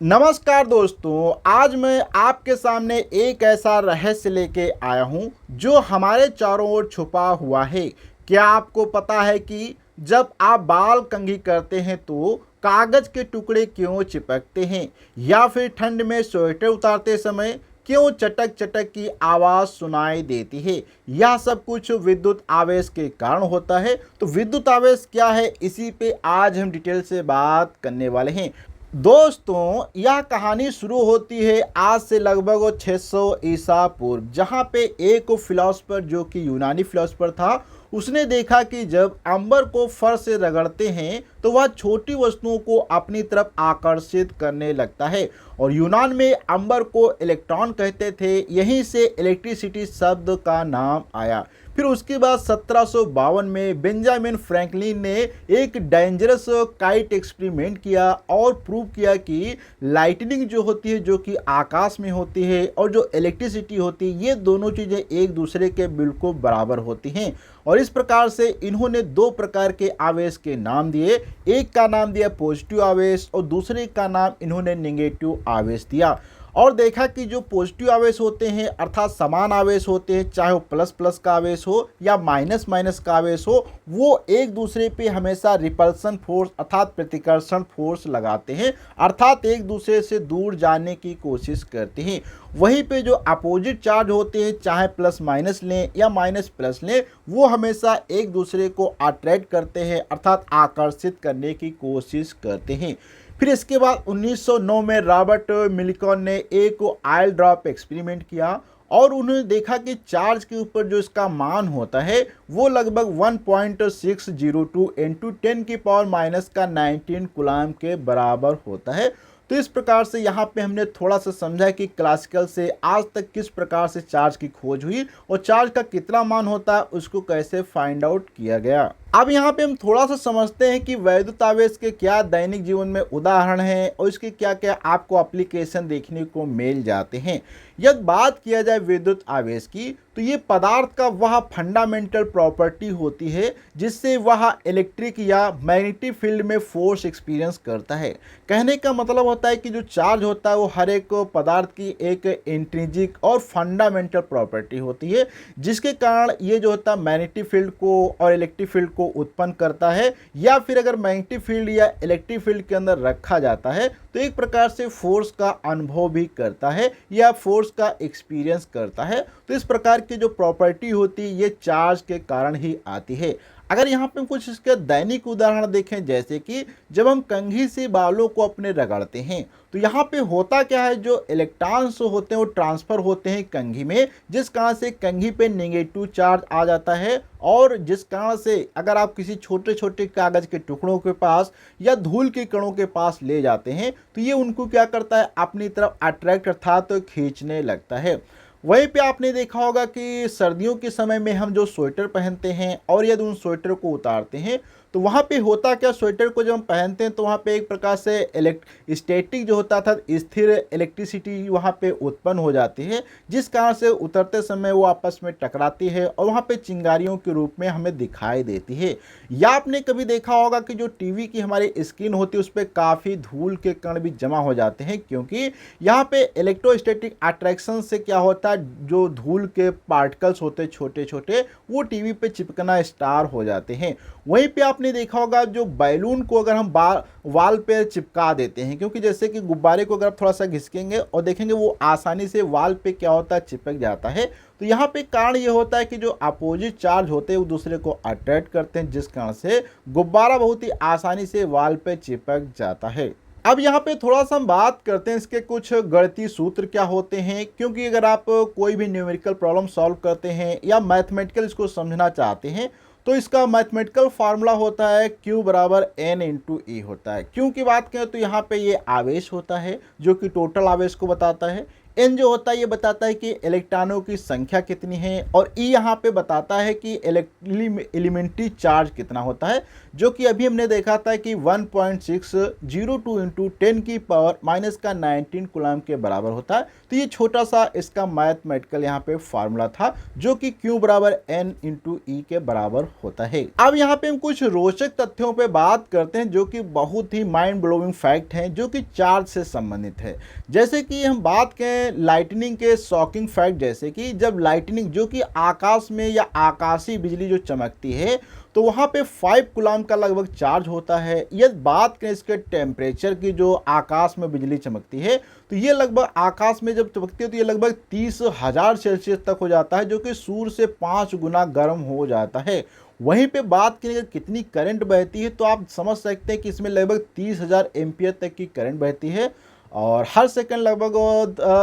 नमस्कार दोस्तों, आज मैं आपके सामने एक ऐसा रहस्य लेके आया हूँ जो हमारे चारों ओर छुपा हुआ है। क्या आपको पता है कि जब आप बाल कंघी करते हैं तो कागज के टुकड़े क्यों चिपकते हैं, या फिर ठंड में स्वेटर उतारते समय क्यों चटक चटक की आवाज सुनाई देती है? यह सब कुछ विद्युत आवेश के कारण होता है। तो विद्युत आवेश क्या है, इसी पे आज हम डिटेल से बात करने वाले हैं। दोस्तों, यह कहानी शुरू होती है आज से लगभग 600 ईसा पूर्व, जहाँ पे एक फिलोसफर जो कि यूनानी फिलोसफर था, उसने देखा कि जब अंबर को फर्श से रगड़ते हैं तो वह छोटी वस्तुओं को अपनी तरफ आकर्षित करने लगता है। और यूनान में अंबर को इलेक्ट्रॉन कहते थे, यहीं से इलेक्ट्रिसिटी शब्द का नाम आया। फिर उसके बाद 1752 में बेंजामिन फ्रैंकलिन ने एक डेंजरस काइट एक्सपेरिमेंट किया और प्रूव किया कि लाइटनिंग जो होती है, जो कि आकाश में होती है, और जो इलेक्ट्रिसिटी होती है, ये दोनों चीज़ें एक दूसरे के बिल्कुल बराबर होती हैं। और इस प्रकार से इन्होंने दो प्रकार के आवेश के नाम दिए। एक का नाम दिया पॉजिटिव आवेश और दूसरे का नाम इन्होंने नेगेटिव आवेश दिया। और देखा कि जो पॉजिटिव आवेश होते हैं, अर्थात समान आवेश होते हैं, चाहे वो प्लस प्लस का आवेश हो या माइनस माइनस का आवेश हो, वो एक दूसरे पे हमेशा रिपल्सन फोर्स अर्थात प्रतिकर्षण फोर्स लगाते हैं, अर्थात एक दूसरे से दूर जाने की कोशिश करते हैं। वहीं पे जो अपोजिट चार्ज होते हैं, चाहे प्लस माइनस लें या माइनस प्लस लें, वो हमेशा एक दूसरे को अट्रैक्ट करते हैं, अर्थात आकर्षित करने की कोशिश करते हैं। फिर इसके बाद 1909 में रॉबर्ट मिल्कॉन ने एक ऑयल ड्रॉप एक्सपेरिमेंट किया और उन्होंने देखा कि चार्ज के ऊपर जो इसका मान होता है वो लगभग 1.602 इंटू 10 की पावर माइनस का 19 कूलम के बराबर होता है। तो इस प्रकार से यहाँ पे हमने थोड़ा सा समझा कि क्लासिकल से आज तक किस प्रकार से चार्ज की खोज हुई और चार्ज का कितना मान होता है उसको कैसे फाइंड आउट किया गया। अब यहाँ पे हम थोड़ा सा समझते हैं कि वैद्युत आवेश के क्या दैनिक जीवन में उदाहरण हैं और इसके क्या क्या आपको एप्लीकेशन देखने को मिल जाते हैं। यदि बात किया जाए विद्युत आवेश की, तो ये पदार्थ का वह फंडामेंटल प्रॉपर्टी होती है जिससे वह इलेक्ट्रिक या मैग्नेटिक फील्ड में फोर्स एक्सपीरियंस करता है। कहने का मतलब होता है कि जो चार्ज होता है वो हर एक पदार्थ की एक इंट्रिंसिक और फंडामेंटल प्रॉपर्टी होती है, जिसके कारण ये जो होता है मैग्नेटिक फील्ड को और इलेक्ट्रिक फील्ड को उत्पन्न करता है। या फिर अगर मैग्नेटिक फील्ड या इलेक्ट्रिक फील्ड के अंदर रखा जाता है तो एक प्रकार से फोर्स का अनुभव भी करता है या फोर्स का एक्सपीरियंस करता है। तो इस प्रकार की जो प्रॉपर्टी होती है ये चार्ज के कारण ही आती है। अगर यहाँ पे हम कुछ इसके दैनिक उदाहरण देखें, जैसे कि जब हम कंघी से बालों को अपने रगड़ते हैं तो यहाँ पे होता क्या है, जो इलेक्ट्रॉन्स होते हैं वो ट्रांसफर होते हैं कंघी में, जिस कारण से कंघी पे नेगेटिव चार्ज आ जाता है। और जिस कारण से अगर आप किसी छोटे छोटे कागज के टुकड़ों के पास या धूल के कणों के पास ले जाते हैं तो ये उनको क्या करता है, अपनी तरफ अट्रैक्ट अर्थात तो खींचने लगता है। वहीं पे आपने देखा होगा कि सर्दियों के समय में हम जो स्वेटर पहनते हैं और यदि उन स्वेटर को उतारते हैं तो वहाँ पे होता क्या, स्वेटर को जब हम पहनते हैं तो वहाँ पे एक प्रकार से स्टैटिक जो होता था, स्थिर इलेक्ट्रिसिटी वहाँ पे उत्पन्न हो जाती है, जिस कारण से उतरते समय वो आपस में टकराती है और वहाँ पे चिंगारियों के रूप में हमें दिखाई देती है। या आपने कभी देखा होगा कि जो टीवी की हमारी स्क्रीन होती है उस पर काफ़ी धूल के कण भी जमा हो जाते हैं, क्योंकि यहाँ पे इलेक्ट्रोस्टैटिक अट्रैक्शन से क्या होता है, जो धूल के पार्टिकल्स होते हैं छोटे छोटे, वो टीवी पे चिपकना स्टार्ट हो जाते हैं। वहीं पे आपने देखा होगा जो बैलून को अगर हम वाल पे चिपका देते हैं, क्योंकि जैसे कि गुब्बारे को अगर आप थोड़ा सा घिसकेंगे और देखेंगे वो आसानी से वाल पे क्या होता है, चिपक जाता है। तो यहाँ पे कारण ये होता है कि जो अपोजिट चार्ज होते हैं वो दूसरे को अट्रैक्ट करते हैं, जिस कारण से गुब्बारा बहुत ही आसानी से वाल पे चिपक जाता है। अब यहाँ पे थोड़ा सा हम बात करते हैं इसके कुछ गणितीय सूत्र क्या होते हैं, क्योंकि अगर आप कोई भी न्यूमेरिकल प्रॉब्लम सॉल्व करते हैं या मैथमेटिकल इसको समझना चाहते हैं तो इसका मैथमेटिकल फार्मूला होता है Q बराबर N इंटू E होता है। क्यों की बात करें तो यहाँ पे ये आवेश होता है जो कि टोटल आवेश को बताता है। N जो होता है ये बताता है कि इलेक्ट्रॉनों की संख्या कितनी है, और E यहाँ पे बताता है कि एलिमेंट्री चार्ज कितना होता है, जो कि अभी हमने देखा था कि 1.602 इंटू 10 की पावर माइनस का 19 कूलम के बराबर होता है। तो ये छोटा सा इसका मैथमेटिकल यहाँ पे फार्मूला था, जो कि Q बराबर N इंटू E के बराबर होता है। अब यहाँ पे हम कुछ रोचक तथ्यों पे बात करते हैं, जो कि बहुत ही माइंड ब्लोइंग फैक्ट हैं, जो कि चार्ज से संबंधित है। जैसे कि हम बात करें लाइटनिंग के शॉकिंग फैक्ट, जैसे कि जब लाइटनिंग जो कि आकाश में या आकाशीय बिजली जो चमकती है, तो वहाँ पे 5 कूलम का लगभग चार्ज होता है। यदि बात करें इसके टेम्परेचर की, जो आकाश में बिजली चमकती है, तो ये लगभग आकाश में जब चमकती है तो ये लगभग 30,000 सेल्सियस तक हो जाता है, जो कि सूर्य से 5 गुना गर्म हो जाता है। वहीं पे बात करें कितनी करंट बहती है, तो आप समझ सकते हैं कि इसमें लगभग 30,000 एम्पियर तक की करंट बहती है, और हर सेकंड लगभग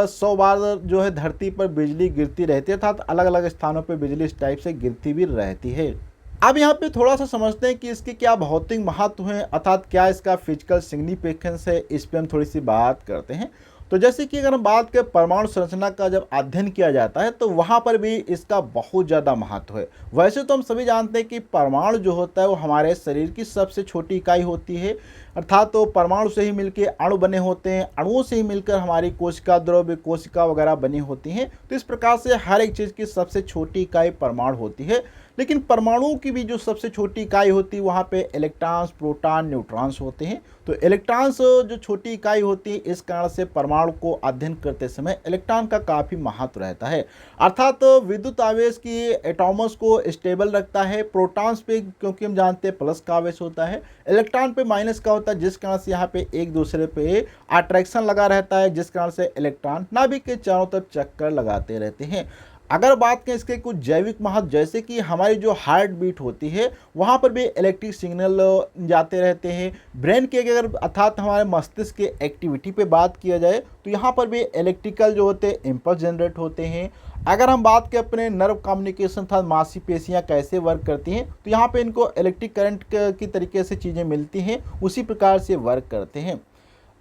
100 बार जो है धरती पर बिजली गिरती रहती है, अर्थात अलग अलग स्थानों पर बिजली इस टाइप से गिरती भी रहती है। अब यहाँ पे थोड़ा सा समझते हैं कि इसके क्या भौतिक महत्व हैं, अर्थात क्या इसका फिजिकल सिग्निफिकेंस है, इस पर हम थोड़ी सी बात करते हैं। तो जैसे कि अगर हम बात करें परमाणु संरचना का जब अध्ययन किया जाता है, तो वहाँ पर भी इसका बहुत ज़्यादा महत्व है। वैसे तो हम सभी जानते हैं कि परमाणु जो होता है वो हमारे शरीर की सबसे छोटी इकाई होती है, अर्थात तो परमाणु से ही मिलकर अणु बने होते हैं, अणुओं से ही मिलकर हमारी कोशिका, द्रव्य कोशिका वगैरह बनी होती हैं। तो इस प्रकार से हर एक चीज़ की सबसे छोटी इकाई परमाणु होती है। लेकिन परमाणु की भी जो सबसे छोटी इकाई होती है, वहाँ पे इलेक्ट्रॉन्स, प्रोटॉन, न्यूट्रॉन्स होते हैं। तो इलेक्ट्रॉन्स जो छोटी इकाई होती है, इस कारण से परमाणु को अध्ययन करते समय इलेक्ट्रॉन का काफ़ी महत्व रहता है, अर्थात विद्युत आवेश की एटॉमस को स्टेबल रखता है। प्रोटॉन्स पे क्योंकि हम जानते हैं प्लस का आवेश होता है, इलेक्ट्रॉन पे माइनस का होता है, जिस कारण से यहाँ पे एक दूसरे पे अट्रैक्शन लगा रहता है, जिस कारण से इलेक्ट्रॉन नाभिक के चारों तरफ चक्कर लगाते रहते हैं। अगर बात करें इसके कुछ जैविक महत्व, जैसे कि हमारी जो हार्ट बीट होती है, वहाँ पर भी इलेक्ट्रिक सिग्नल जाते रहते हैं। ब्रेन के अगर अर्थात हमारे मस्तिष्क के एक्टिविटी पे बात किया जाए, तो यहाँ पर भी इलेक्ट्रिकल जो होते हैं इम्पल्स जनरेट होते हैं। अगर हम बात करें अपने नर्व कम्युनिकेशन अर्थात मांसपेशियाँ कैसे वर्क करती हैं, तो यहाँ पे इनको इलेक्ट्रिक करंट की तरीके से चीज़ें मिलती हैं, उसी प्रकार से वर्क करते हैं।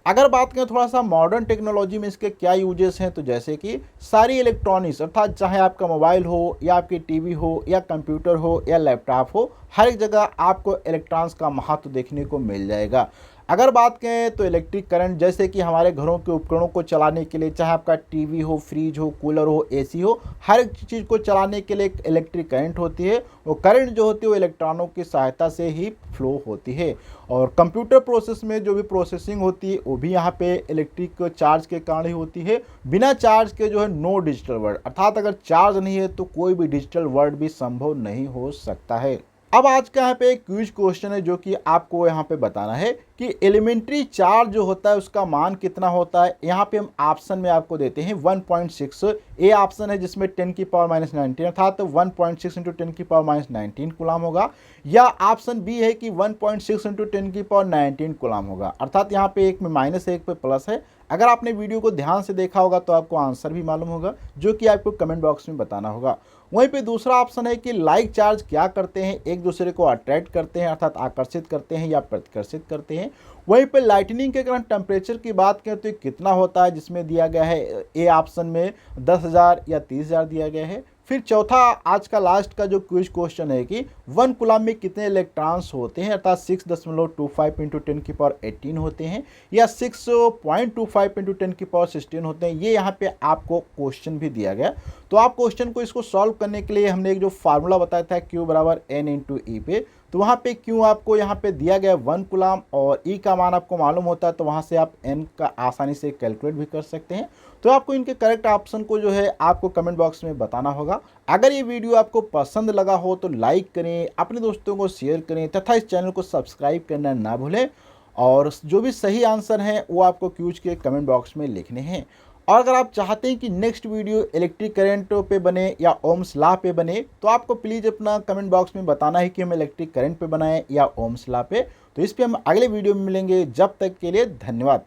अगर बात करें थोड़ा सा मॉडर्न टेक्नोलॉजी में इसके क्या यूजेस हैं, तो जैसे कि सारी इलेक्ट्रॉनिक्स, अर्थात चाहे आपका मोबाइल हो या आपकी टीवी हो या कंप्यूटर हो या लैपटॉप हो, हर एक जगह आपको इलेक्ट्रॉन्स का महत्व देखने को मिल जाएगा। अगर बात करें तो इलेक्ट्रिक करंट, जैसे कि हमारे घरों के उपकरणों को चलाने के लिए, चाहे आपका टीवी हो, फ्रिज हो, कूलर हो, एसी हो, हर एक चीज़ को चलाने के लिए एक इलेक्ट्रिक करंट होती है। वो करंट जो होती है वो इलेक्ट्रॉनों की सहायता से ही फ्लो होती है। और कंप्यूटर प्रोसेस में जो भी प्रोसेसिंग होती है, वो भी यहाँ पे इलेक्ट्रिक चार्ज के कारण ही होती है। बिना चार्ज के जो है नो डिजिटल वर्ड, अर्थात अगर चार्ज नहीं है तो कोई भी डिजिटल वर्ड भी संभव नहीं हो सकता है। अब आज का यहाँ पे एक क्विज क्वेश्चन है, जो कि आपको यहाँ पे बताना है कि एलिमेंट्री चार्ज जो होता है उसका मान कितना होता है। यहाँ पे हम ऑप्शन में आपको देते हैं 1.6। ए ऑप्शन है जिसमें 10 की पावर माइनस 19 अर्थात 1.6 इंटू 10 की पावर माइनस 19 कूलम होगा, या ऑप्शन बी है कि 1.6 इंटू 10 की पावर 19 कूलम होगा, अर्थात यहाँ पे एक में माइनस है, एक पे प्लस है। अगर आपने वीडियो को ध्यान से देखा होगा तो आपको आंसर भी मालूम होगा, जो कि आपको कमेंट बॉक्स में बताना होगा। वहीं पे दूसरा ऑप्शन है कि लाइक चार्ज क्या करते हैं, एक दूसरे को अट्रैक्ट करते हैं, अर्थात आकर्षित करते हैं या प्रतिकर्षित करते हैं। वहीं पे लाइटनिंग के कारण टेम्परेचर की बात करें तो कितना होता है, जिसमें दिया गया है ए ऑप्शन में 10,000 या 30,000 दिया गया है। फिर चौथा आज का लास्ट का जो क्विज क्वेश्चन है कि 1 कूलम में कितने इलेक्ट्रॉन्स होते हैं, अर्थात 6.25 इंटू 10 की पावर 18 होते हैं या 6.25 इंटू 10 की पावर 16 होते हैं। ये यहाँ पे आपको क्वेश्चन भी दिया गया। तो आप क्वेश्चन को इसको सॉल्व करने के लिए हमने एक जो फार्मूला बताया था Q बराबर N इंटू ई पे, तो वहाँ पे Q आपको यहाँ पे दिया गया 1 कूलम और E का मान आपको मालूम होता है, तो वहाँ से आप N का आसानी से कैलकुलेट भी कर सकते हैं। तो आपको इनके करेक्ट ऑप्शन को जो है आपको कमेंट बॉक्स में बताना होगा। अगर ये वीडियो आपको पसंद लगा हो तो लाइक करें, अपने दोस्तों को शेयर करें तथा इस चैनल को सब्सक्राइब करना ना भूलें, और जो भी सही आंसर हैं वो आपको क्यूज के कमेंट बॉक्स में लिखने हैं। और अगर आप चाहते हैं कि नेक्स्ट वीडियो इलेक्ट्रिक करंट पे बने या ओम्स लॉ पे बने, तो आपको प्लीज़ अपना कमेंट बॉक्स में बताना है कि हम इलेक्ट्रिक करंट पे बनाएं या ओम्स लॉ पे। तो इस पे हम अगले वीडियो में मिलेंगे, जब तक के लिए धन्यवाद।